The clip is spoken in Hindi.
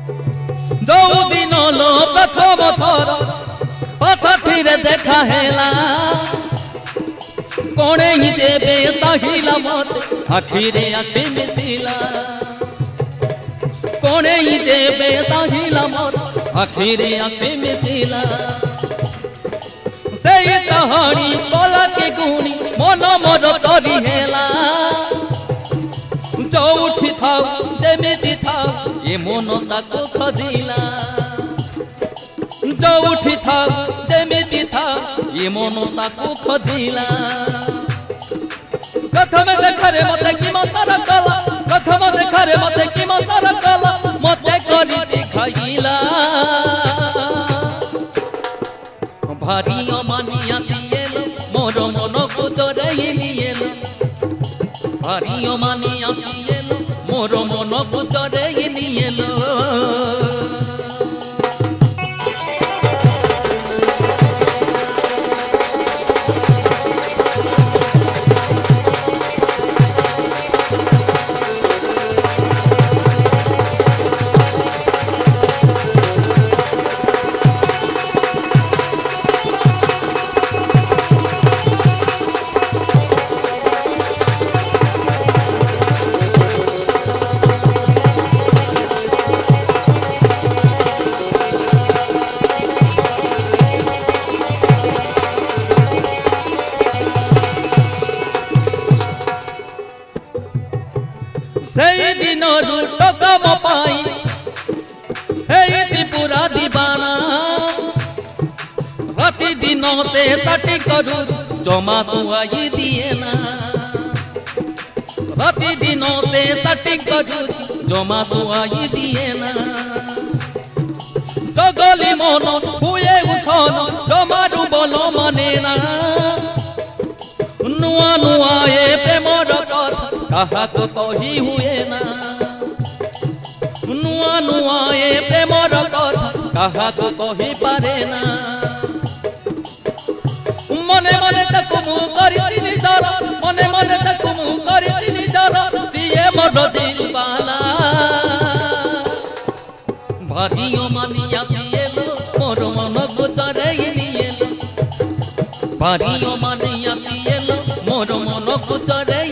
जो दिन लो प्रथम थर पथथिरे देखा हेला कोणे ही देवे ताहिला मत आखिरे आखि मिथिला कोणे ही देवे ताहिला मत आखिरे आखि मिथिला सेई कहानी बोला के गुणी मन मोर तरी हेला जो उठी था जेमिति था ये मन ताको खदिला जो उठी था जेमिति था ये मन ताको खदिला प्रथम देखारे मते कि मंतर कला प्रथम देखारे मते कि मंतर कला मते करी दिखाइला भारी अमानिया दिएलो मोर मन को चोरई निएलो भारी अमानिया दिएलो मोर मन को चोरई निएलो सेई दिन टका मपाई त्रिपुरा दीवाना राति दिनों ते तटी करू जमा सुआई दिए ना राति दिनों ते तटी करू जमा सुआई दिए ना गगली मन हुए उछन जमारू बोलो मने ना नुआ नुआ ये प्रेमर कथा कहा तो कही हुए ना नुआ नुआ ये प्रेमर कथा कहा तो कही पारे ना मने मने तक मु करी निजर मने मने तक मु करी निजर सिए मोर दिल वाला भारियो मानिया दिएलो मोर मन को चोरई निएलो भारियो मानिया दिएलो मोर मन को चोरई